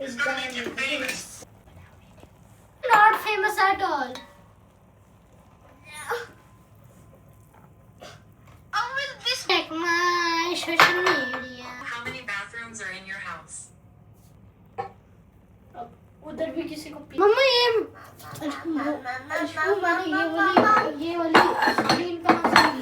It's gonna make you famous. Not famous at all. How will this check my social media? How many bathrooms are in your house? उधर भी किसी को मम्मा ये मैंने ये वाली स्क्रीन कहाँ से